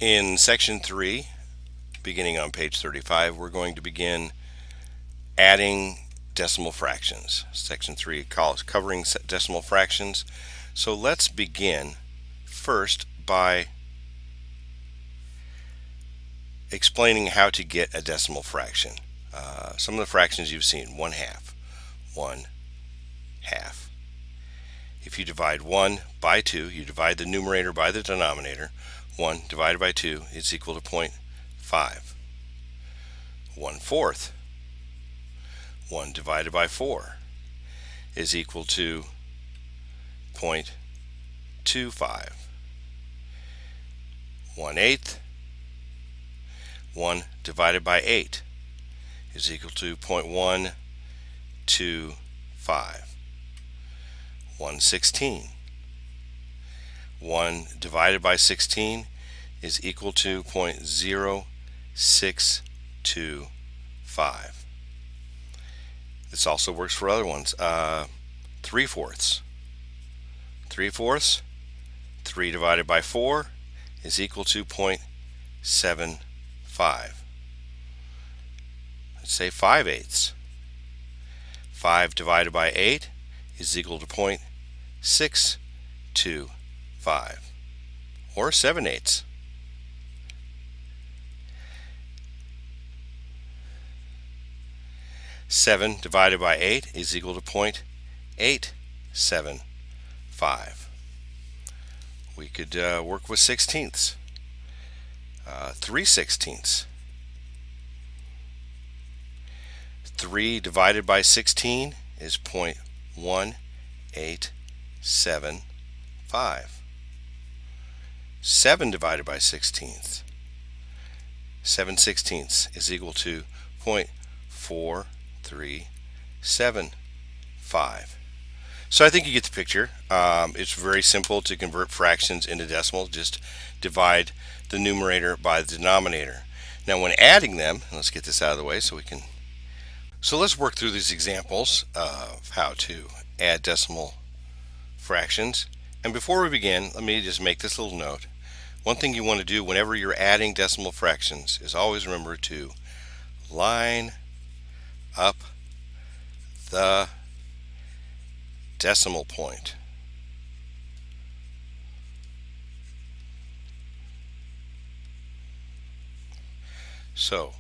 In section 3, beginning on page 35, we're going to begin adding decimal fractions. Section 3 calls covering decimal fractions. So let's begin first by explaining how to get a decimal fraction. Some of the fractions you've seen: 1/2, 1/2. If you divide 1 by 2, you divide the numerator by the denominator. 1 divided by 2 is equal to 0.5. 1/4. 1 divided by 4 is equal to 0.25. 1/8. 1 divided by 8 is equal to 0.125. 1/16. 1 divided by 16 is equal to 0.0625. This also works for other ones. 3/4. 3/4. 3 divided by 4 is equal to 0.75. Let's say 5/8. 5 divided by 8 is equal to 0.625. Or 7/8. 7 divided by 8 is equal to 0.875. We could work with 16ths. 3/16. 3 divided by 16 is 0.1875. 7 divided by 16. 7/16 is equal to 0.4375. So I think you get the picture. It's very simple to convert fractions into decimal. Just divide the numerator by the denominator. Now when adding them, let's get this out of the way so we can. So let's work through these examples of how to add decimal fractions. And before we begin, let me just make this little note. One thing you want to do whenever you're adding decimal fractions is always remember to line up the decimal point. So,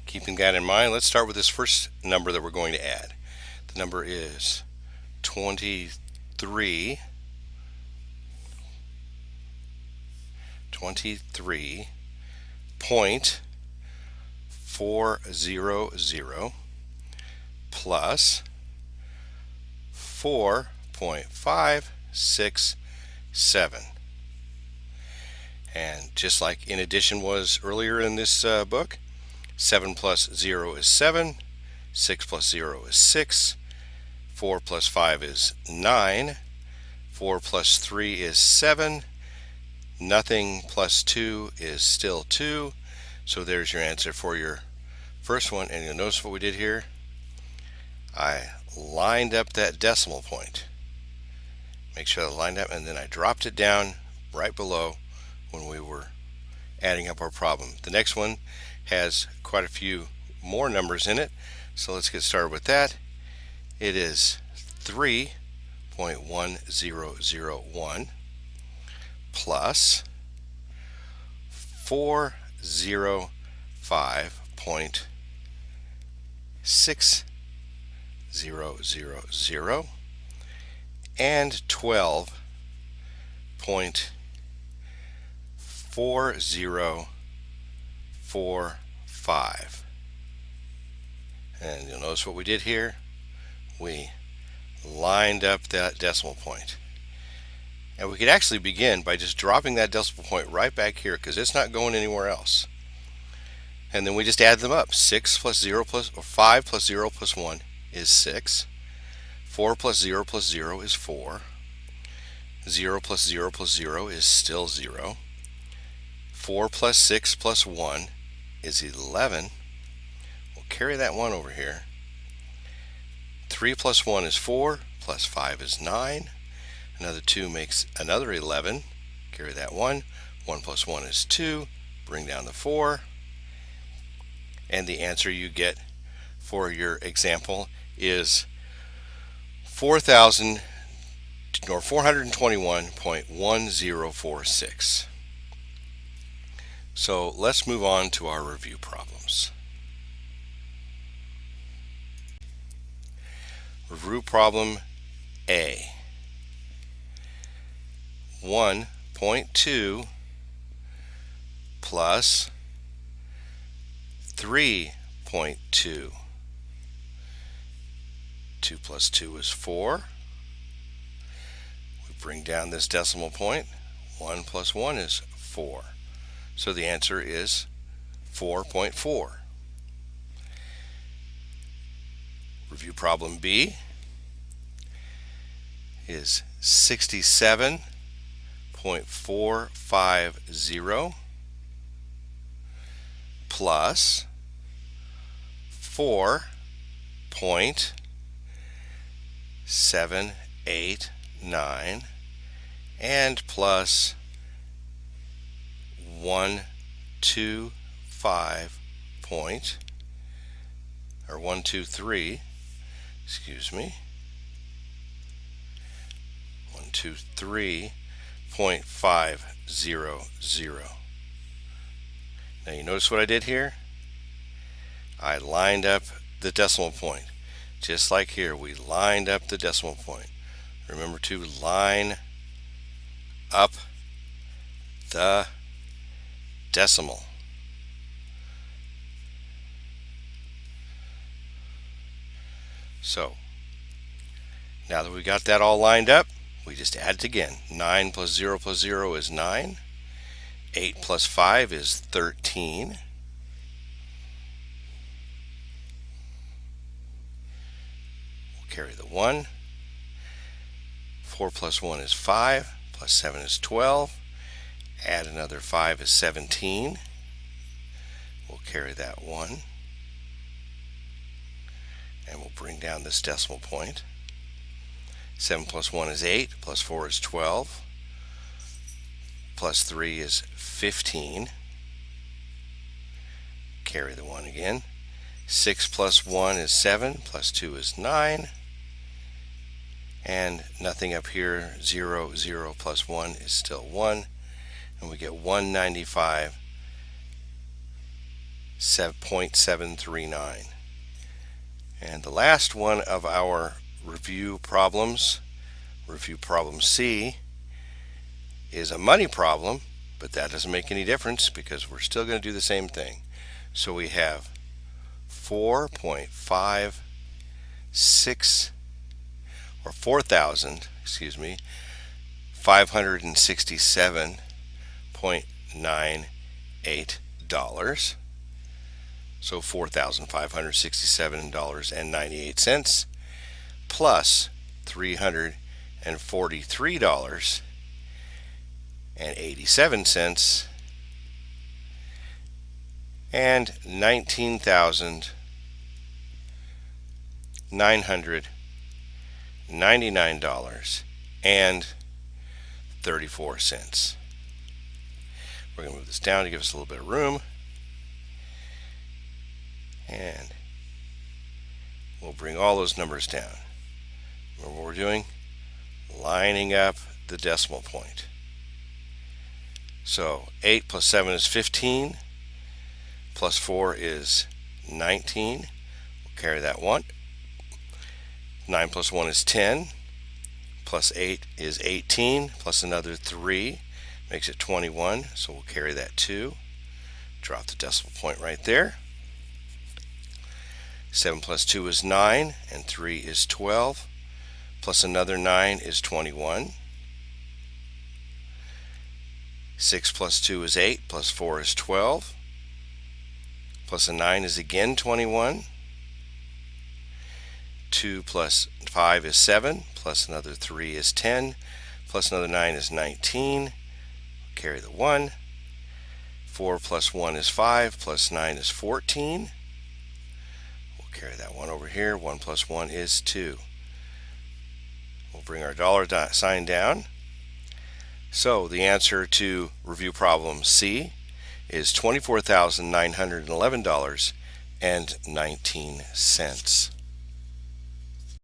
keeping that in mind, let's start with this first number that we're going to add. The number is 23.400 plus 4.567. And just like in addition was earlier in this book, 7 plus 0 is 7, 6 plus 0 is 6, 4 plus 5 is 9, 4 plus 3 is 7, nothing plus 2 is still 2. So there's your answer for your first one. And you'll notice what we did here. I lined up that decimal point. Make sure I lined up, and then I dropped it down right below when we were adding up our problem. The next one has quite a few more numbers in it, so let's get started with that. It is 3.1001 plus 405.6000 and 12.4045. And you'll notice what we did here. We lined up that decimal point. And we could actually begin by just dropping that decimal point right back here because it's not going anywhere else. And then we just add them up. 6 plus 0 plus, or 5 plus 0 plus 1 is 6. 4 plus 0 plus 0 is 4. 0 plus 0 plus 0 is still 0. 4 plus 6 plus 1 is 11. We'll carry that 1 over here. 3 plus 1 is 4, plus 5 is 9. Another 2 makes another 11. Carry that 1. 1 plus 1 is 2. Bring down the 4. And the answer you get for your example is 421.1046. So let's move on to our review problems. Review problem A. 1.2 plus 3.2. 2 plus 2 is 4. We bring down this decimal point. 1 plus 1 is 4. So the answer is 4.4. Review problem B is 67.450 plus 4.789 and plus 123, excuse me, 123.500. Now you notice what I did here? I lined up the decimal point. Just like here, we lined up the decimal point. Remember to line up the decimal. So now that we got that all lined up, we just add it again. 9 plus 0 plus 0 is 9. 8 plus 5 is 13. We'll carry the 1. 4 plus 1 is 5. Plus 7 is 12. Add another 5 is 17. We'll carry that 1. And we'll bring down this decimal point. 7 plus 1 is 8, plus 4 is 12, plus 3 is 15. Carry the 1 again. 6 plus 1 is 7, plus 2 is 9. And nothing up here. 0, 0 plus 1 is still 1. And we get 195.739. And the last one of our review problems, review problem C, is a money problem, but that doesn't make any difference because we're still going to do the same thing. So we have 567.98 dollars. So $4,567.98 plus $343.87 and $19,999.34. We're going to move this down to give us a little bit of room. And we'll bring all those numbers down. Remember what we're doing? Lining up the decimal point. So 8 plus 7 is 15, plus 4 is 19. We'll carry that 1. 9 plus 1 is 10, plus 8 is 18, plus another 3 makes it 21, so we'll carry that 2. Drop the decimal point right there. 7 plus 2 is 9, and 3 is 12, plus another 9 is 21. 6 plus 2 is 8, plus 4 is 12, plus a 9 is again 21. 2 plus 5 is 7, plus another 3 is 10, plus another 9 is 19. Carry the 1. 4 plus 1 is 5, plus 9 is 14. Carry that 1 over here. 1 plus 1 is 2. We'll bring our dollar sign down. So the answer to review problem C is $24,911.19.